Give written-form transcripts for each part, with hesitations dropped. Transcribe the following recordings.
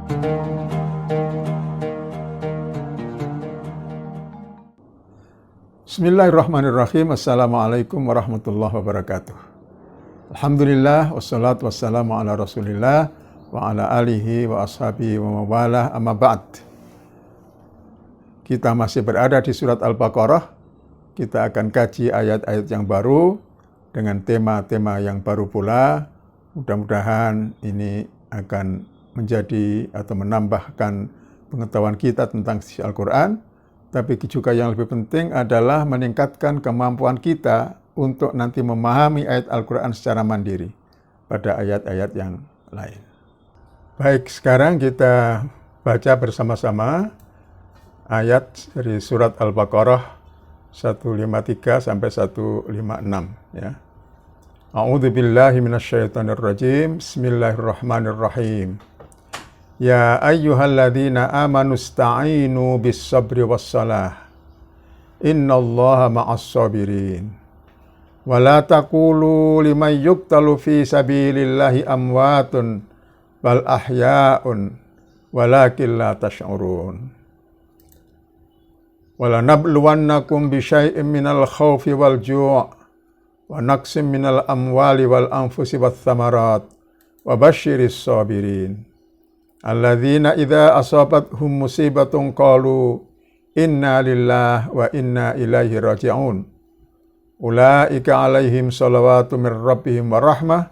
Bismillahirrahmanirrahim. Assalamualaikum warahmatullahi wabarakatuh. Alhamdulillah, wassalatu wassalamu ala rasulillah wa ala alihi wa ashabihi wa mawalah, amma ba'd. Kita masih berada di surat Al-Baqarah. Kita akan kaji ayat-ayat yang baru dengan tema-tema yang baru pula. Mudah-mudahan ini akan menjadi atau menambahkan pengetahuan kita tentang isi Al-Quran. Tapi juga yang lebih penting adalah meningkatkan kemampuan kita untuk nanti memahami ayat Al-Quran secara mandiri pada ayat-ayat yang lain. Baik, sekarang kita baca bersama-sama ayat dari surat Al-Baqarah 153 sampai 156 ya. A'udzu billahi minasyaitonir rajim. Bismillahirrahmanirrahim. Ya ayyuhalladzina amanu ista'inu bis-sabri was-salah. Innallaha ma'as sabirin. Wa la taqulu liman yuqtalu fi sabilillahi amwatun bal ahya'un walakin la tash'urun. Wa lanabluwannakum bi syai'in minal khaufi wal ju' wa naqsim minal amwali wal anfusi wath thamarat wa basyiris sabirin. Alladzina idza asabathum musibatun qalu inna lillahi wa inna ilaihi raji'un. Ulaika alaihim salawatu mir rabbihim wa rahmah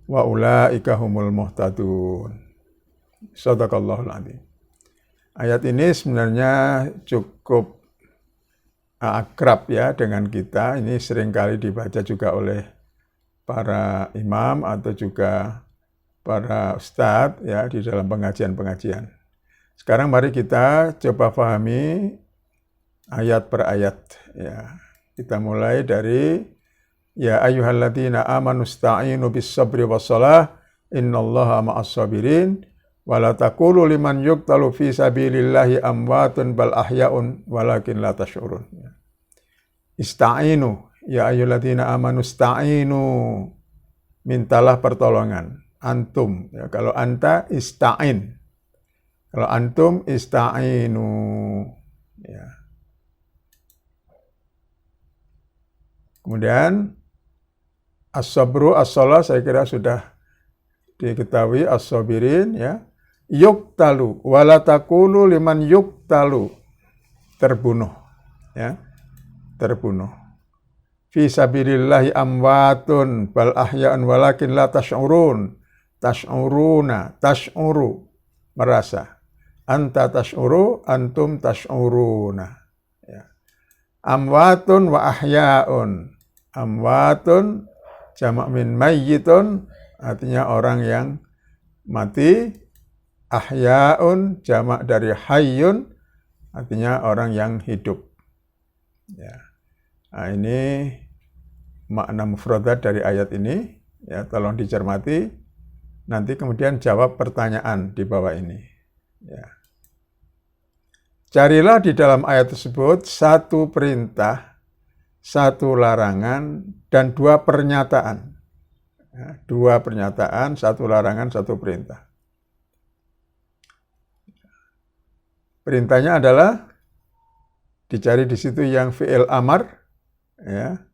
wa ulaika humul muhtadun. Shadaqallahul adzim. Ayat ini sebenarnya cukup akrab ya dengan kita. Ini seringkali dibaca juga oleh para imam atau juga para ustadz ya di dalam pengajian-pengajian. Sekarang mari kita coba pahami ayat per ayat ya. Kita mulai dari ya ayyuhalladzina amanu ista'inu bis-sabri was-salah innallaha ma'as sabirin wa la taqulu liman yuqtalu fi sabilillahi amwatun bal ahya'un walakin la tash'urun. Ista'inu ya ayyuhalladzina amanu ista'inu, mintalah pertolongan. Antum ya, kalau anta ista'in, kalau antum ista'inu ya. Kemudian as-sabru as-salah saya kira sudah diketahui, as-sabirin ya. Yuqtalu wala taqulu liman yuqtalu, terbunuh ya, terbunuh. Fi sabilillahi amwatun bal ahya'un walakin la tash'urun. Tash'uruna, tash'uru, merasa. Anta tash'uru, antum tash'uruna. Ya. Amwatun wa ahya'un. Amwatun, jamak min mayyitun, artinya orang yang mati. Ahya'un, jamak dari hayyun, artinya orang yang hidup. Ya. Nah, ini makna mufradat dari ayat ini. Ya, tolong dicermati. Nanti kemudian jawab pertanyaan di bawah ini. Ya. Carilah di dalam ayat tersebut satu perintah, satu larangan, dan dua pernyataan. Ya, dua pernyataan, satu larangan, satu perintah. Perintahnya adalah dicari di situ yang fi'il amar, ya.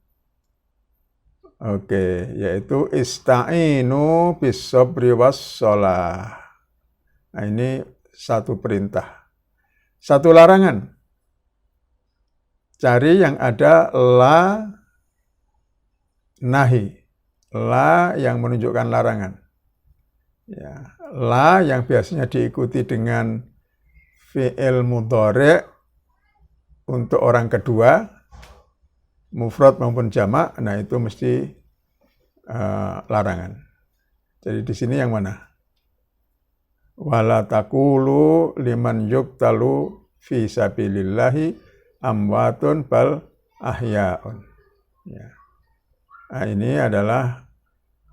Oke, yaitu ista'inu bis-sabri was-shalah. Nah, ini satu perintah. Satu larangan. Cari yang ada la nahi. La yang menunjukkan larangan. Ya, la yang biasanya diikuti dengan fi'il mudhari' untuk orang kedua, mufrad maupun jamak, nah itu mesti larangan. Jadi di sini yang mana? Wala taqulu liman yuqtalu fi sabilillahi amwatun bal ahya'un. Ya. Nah, ini adalah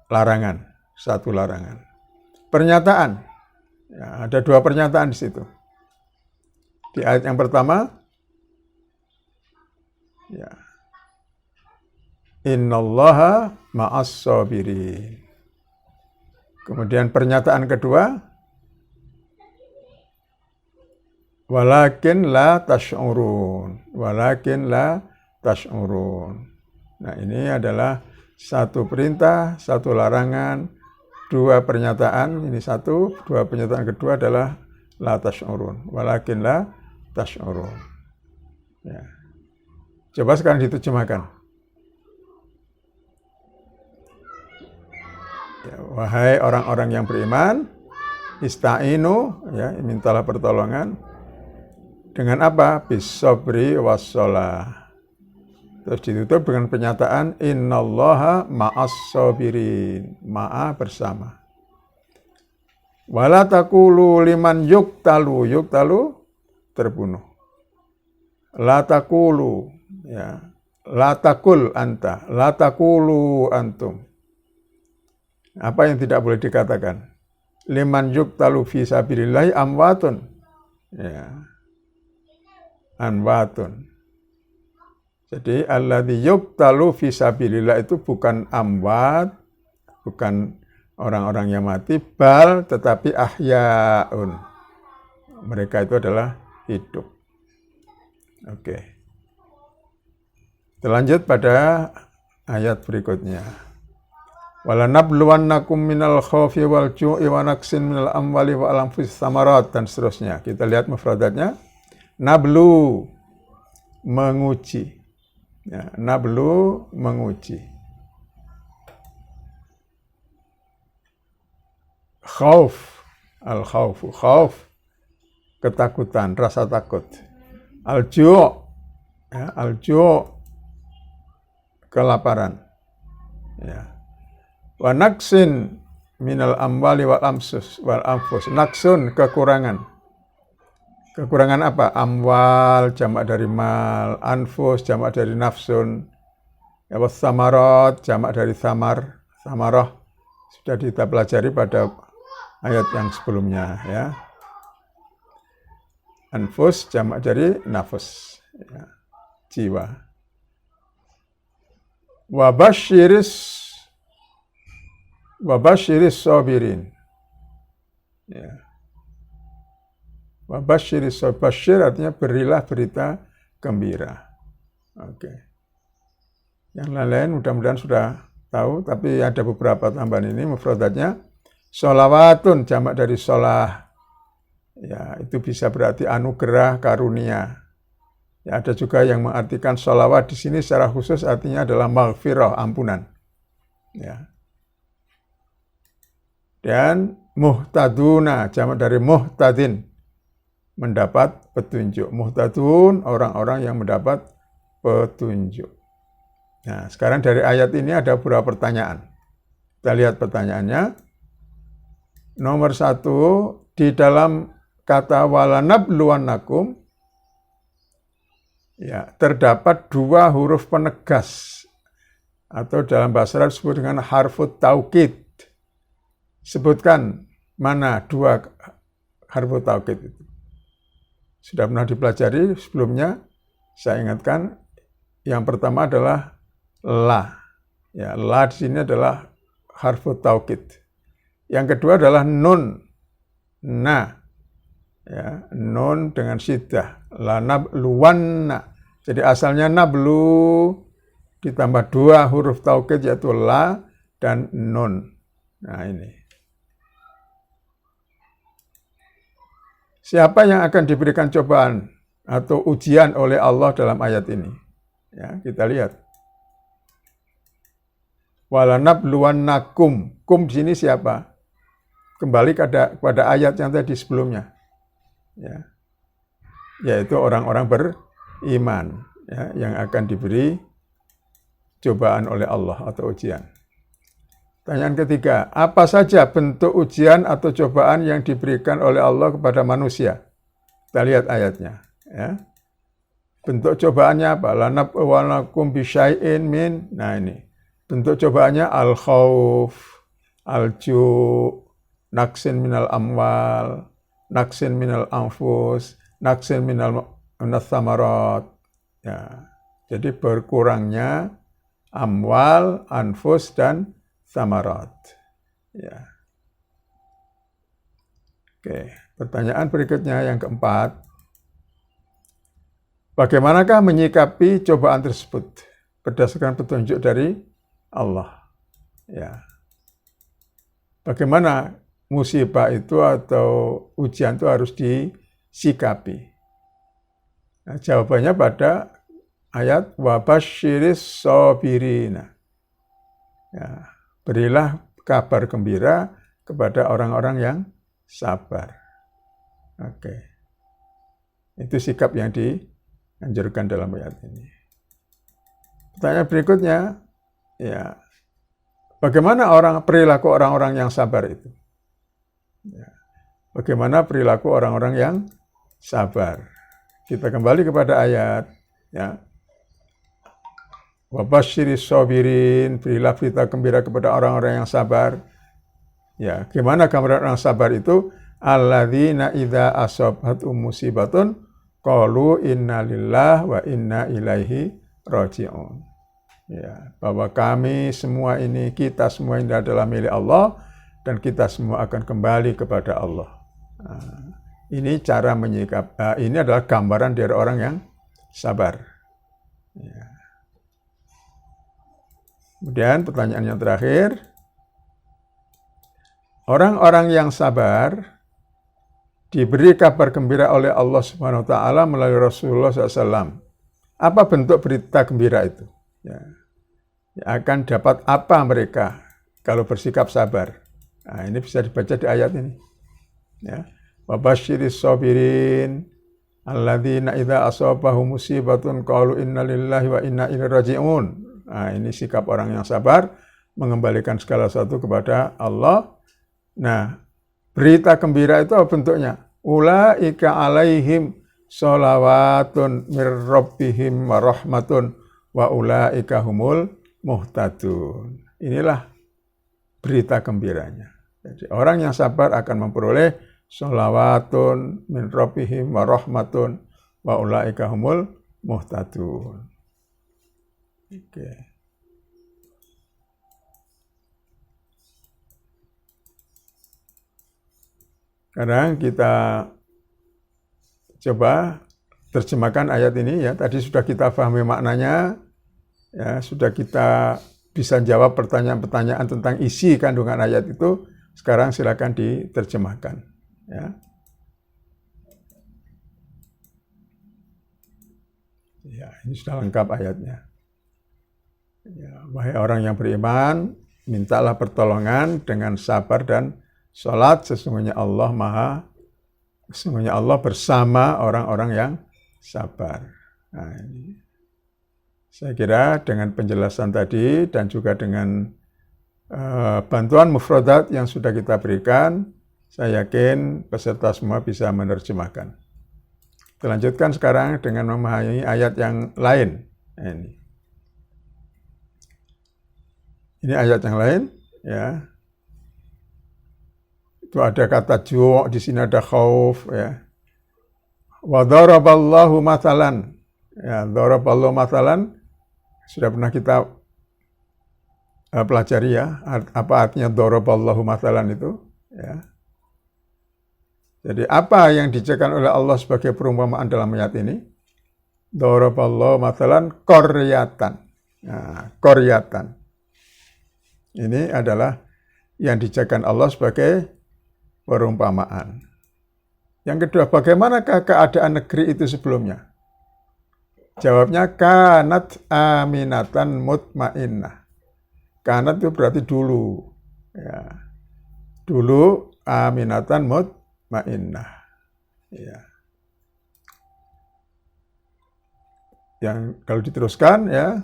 larangan, satu larangan. Pernyataan, ya, ada dua pernyataan di situ. Di ayat yang pertama, ya, innallaha ma'as sabirin. Kemudian pernyataan kedua, Walakin la tash'urun. Walakin la tash'urun. Nah, ini adalah satu perintah, satu larangan, dua pernyataan. Ini satu, dua pernyataan kedua adalah la tash'urun. Walakin la tash'urun. Ya. Coba sekarang diterjemahkan. Ya, wahai orang-orang yang beriman, ista'inu, ya, mintalah pertolongan. Dengan apa? Bisobri wassalah. Terus ditutup dengan pernyataan innallaha ma'as sabirin. Ma'a bersama. Wala taqulu liman yuktalu. Yuktalu terbunuh. La taqulu, ya. La taqul anta. La taqulu antum. Apa yang tidak boleh dikatakan? Liman yuktalu fi sabilillahi amwatun. Ya. Amwatun. Jadi alladzi yuqtalu fi sabilillah itu bukan amwat, bukan orang-orang yang mati, bal tetapi ahyaun. Mereka itu adalah hidup. Oke. Terlanjut pada ayat berikutnya. Walanabluwannakum minal khaufi wal ju'i wa naqsin minal amwali wal anfusi tsamarat dan seterusnya. Kita lihat mufradatnya. Nablu, menguji. Ya, nablu, menguji. Khauf, al-khaufu, khauf, ketakutan, rasa takut. Al-ju', ya, al-ju', kelaparan. Ya. Wa naqsin minal amwali wal anfus. Naqsun, kekurangan. Kekurangan apa? Amwal, jamak dari mal, anfus, jamak dari nafsun, ya, samarat, jamak dari samar, samarah, sudah kita pelajari pada ayat yang sebelumnya, ya. Anfus, jamak dari nafs, ya, jiwa. Wabashiris sabirin, ya. Wabashiris bashir artinya berilah berita gembira. Oke. Yang lain-lain mudah-mudahan sudah tahu, tapi ada beberapa tambahan ini mufradatnya. Sholawatun jamak dari sholah. Ya, itu bisa berarti anugerah, karunia. Ya, ada juga yang mengartikan sholawat di sini secara khusus artinya adalah maghfirah, ampunan. Ya. Dan muhtaduna jamak dari muhtadin. Mendapat petunjuk. Muhtadun, orang-orang yang mendapat petunjuk. Nah, sekarang dari ayat ini ada beberapa pertanyaan. Kita lihat pertanyaannya. Nomor 1, di dalam kata walanabluwannakum, ya, terdapat 2 huruf penegas. Atau dalam bahasa Arab disebut dengan harfut taukid. Sebutkan mana 2 harfut taukid itu. Sudah pernah dipelajari sebelumnya, saya ingatkan, yang pertama adalah la. Ya, la di sini adalah harfut taukid. Yang kedua adalah nun, na. Ya, nun dengan syiddah, la nabluwanna. Jadi asalnya nablu ditambah 2 huruf taukid yaitu la dan nun. Nah, ini. Siapa yang akan diberikan cobaan atau ujian oleh Allah dalam ayat ini? Ya, kita lihat. Walanabluwannakum. Kum di sini siapa? Kembali kepada ayat yang tadi sebelumnya. Ya. Yaitu orang-orang beriman, ya, yang akan diberi cobaan oleh Allah atau ujian. Pertanyaan ketiga, apa saja bentuk ujian atau cobaan yang diberikan oleh Allah kepada manusia? Kita lihat ayatnya. Ya. Bentuk cobaannya apa? Lanabluwannakum bisyai'in min. Nah, ini. Bentuk cobaannya al-khauf, al-ju', naqsin minal amwal, naqsin minal anfus, naqsin minal tsamarat. Ya. Jadi berkurangnya amwal, anfus, dan tsamarat. Ya. Oke, pertanyaan berikutnya yang keempat. bagaimanakah menyikapi cobaan tersebut berdasarkan petunjuk dari Allah? Ya. Bagaimana musibah itu atau ujian itu harus disikapi? Nah, jawabannya pada ayat wabasyiris sabirina. Ya, berilah kabar gembira kepada orang-orang yang sabar. Oke. Itu sikap yang dianjurkan dalam ayat ini. Pertanyaan berikutnya, ya, bagaimana perilaku orang-orang yang sabar itu? Ya, bagaimana perilaku orang-orang yang sabar? Kita kembali kepada ayat, ya. Wabasyiris sabirin, berilah berita gembira kepada orang-orang yang sabar. Ya, gimana gambaran orang sabar itu? Alladzina idza asabathum musibatun qalu inna lillahi wa inna ilaihi raji'un. Ya, bahwa kami semua ini, kita semua ini adalah milik Allah dan kita semua akan kembali kepada Allah. Nah, ini cara ini adalah gambaran dari orang yang sabar. Ya. Kemudian pertanyaan yang terakhir, orang-orang yang sabar diberi kabar gembira oleh Allah Subhanahu wa taala melalui Rasulullah SAW. Apa bentuk berita gembira itu? Ya. Akan dapat apa mereka kalau bersikap sabar? Nah, ini bisa dibaca di ayat ini. Ya. Wabasyiris sabirin alladzina idza asabahum musibatun qalu inna lillahi wa inna ilaihi raji'un. Nah, ini sikap orang yang sabar, mengembalikan segala sesuatu kepada Allah. Nah, berita gembira itu apa bentuknya? Ulaika alaihim sholawatun mir rabbihim wa rahmatun wa ulaika humul muhtadun. Inilah berita gembiranya. Jadi orang yang sabar akan memperoleh sholawatun min rabbihim wa rahmatun wa ulaika humul muhtadun. Oke. Sekarang kita coba terjemahkan ayat ini ya. Tadi sudah kita pahami maknanya, ya, sudah kita bisa jawab pertanyaan-pertanyaan tentang isi kandungan ayat itu. Sekarang silakan diterjemahkan, ya. Ya, ini sudah lengkap ayatnya. Ya, wahai orang yang beriman, mintalah pertolongan dengan sabar dan salat. Sesungguhnya Allah bersama orang-orang yang sabar. Nah, ini. Saya kira dengan penjelasan tadi dan juga dengan bantuan mufradat yang sudah kita berikan, saya yakin peserta semua bisa menerjemahkan. Kita lanjutkan sekarang dengan memahami ayat yang lain. Nah, ini ayat yang lain, ya. Itu ada kata ju', di sini ada khauf, ya. Wa daraballahu mathalan. Ya, daraballahu mathalan sudah pernah kita pelajari ya, apa artinya daraballahu mathalan itu, ya. Jadi apa yang dijadikan oleh Allah sebagai perumpamaan dalam ayat ini? Daraballahu mathalan qaryatan. Nah, qaryatan. Ini adalah yang dijadikan Allah sebagai perumpamaan. Yang kedua, bagaimanakah keadaan negeri itu sebelumnya? Jawabnya, kanat aminatan mutmainnah. Kanat itu berarti dulu. Ya. Dulu aminatan mutmainnah. Ya. Yang kalau diteruskan, ya.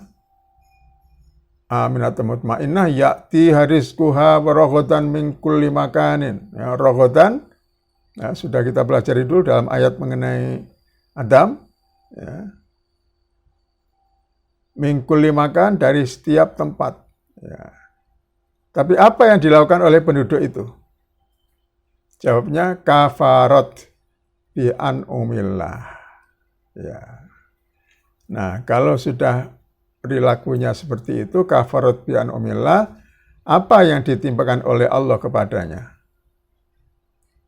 Aminatan mutmainnah ya'ti harizquha wa raghadan min kulli makanin. Ya, raghadan ya, sudah kita pelajari dulu dalam ayat mengenai Adam, ya. Min kulli makan, dari setiap tempat, ya. Tapi apa yang dilakukan oleh penduduk itu? Jawabnya kafarat bi an'umillah. Ya. Nah, kalau sudah perilakunya seperti itu, kafarat bi an'umillah, apa yang ditimpakan oleh Allah kepadanya?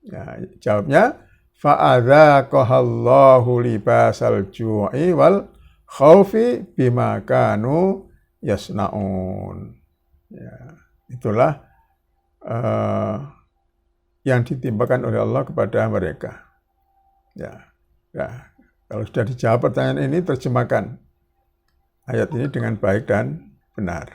Ya, jawabnya fa'adzaqahallahu libasal ju'i wal khaufi bima kanu yasnaun. Ya, itulah yang ditimpakan oleh Allah kepada mereka. Ya, kalau sudah dijawab pertanyaan ini, terjemahkan ayat ini dengan baik dan benar.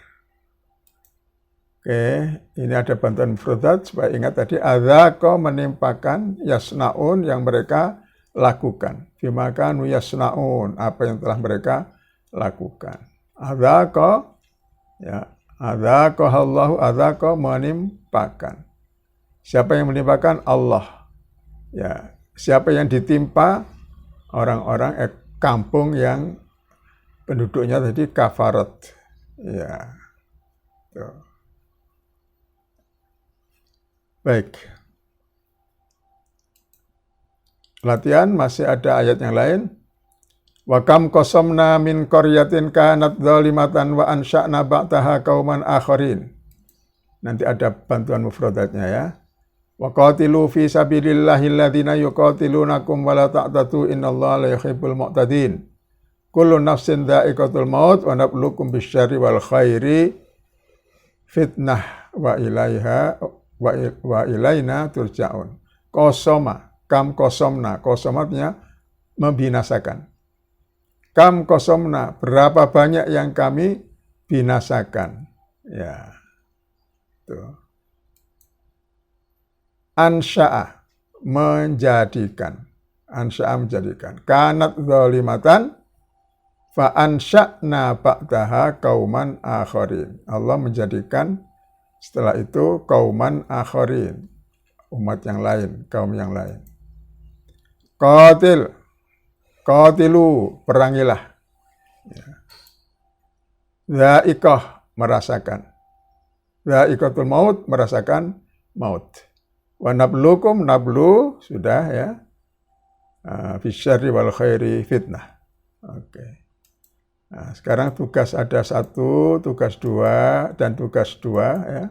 Oke, ini ada bantuan mufradat supaya ingat tadi adzaqa menimpakan yasnaun yang mereka lakukan. Bima kanu yasnaun, apa yang telah mereka lakukan. Adzaqa, ya, adzaqahallahu, adzaqa menimpakan. Siapa yang menimpakan? Allah. Ya, siapa yang ditimpa? Orang-orang kampung yang penduduknya tadi kafarat. Ya. Tuh. Baik. Latihan masih ada ayat yang lain. Wa kam qasamna min qaryatin kanat zalimatan wa ansha'na ba'daha qauman akharin. Nanti ada bantuan mufradatnya ya. Wa qatilu fi sabilillahi alladhina yuqatilunakum wa la ta'tadu innallaha la yuhibbul mu'tadin. Kullu nafsin dha'iqatul maut wa nabluukum bisyarri wal khairi fitnah wa ilaina turja'un. Qasama, kam qasomna, qasamatnya membinasakan. Kam qasomna, berapa banyak yang kami binasakan. Ya. Tuh. Ansya'a, menjadikan. Ansya'a menjadikan. Kanat zalimatan fa ansya'na ba'daha qauman akharin. Allah menjadikan setelah itu qauman akharin, umat yang lain, kaum yang lain. Qatilu, perangilah. Dha'iqah, merasakan. Dha'iqatul maut, merasakan maut. Wa nabluukum, nablu, sudah ya. Bisyarri wal khairi fitnah. Oke. Nah, sekarang tugas ada 1, tugas 2, dan tugas 2 ya.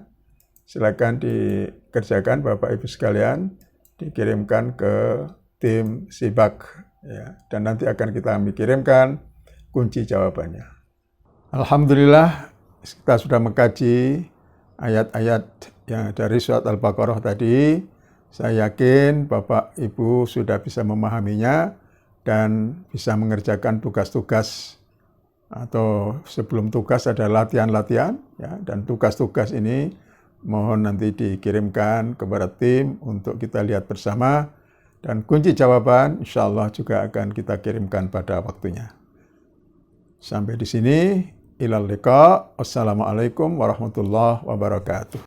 Silakan dikerjakan Bapak Ibu sekalian, dikirimkan ke tim Sibak ya, dan nanti akan kita kirimkan kunci jawabannya. Alhamdulillah kita sudah mengkaji ayat-ayat yang dari surat Al-Baqarah tadi. Saya yakin Bapak Ibu sudah bisa memahaminya dan bisa mengerjakan tugas-tugas, atau sebelum tugas ada latihan-latihan ya, dan tugas-tugas ini mohon nanti dikirimkan kepada tim untuk kita lihat bersama, dan kunci jawaban insya Allah juga akan kita kirimkan pada waktunya. Sampai di sini, ilal liqa. Wassalamualaikum warahmatullahi wabarakatuh.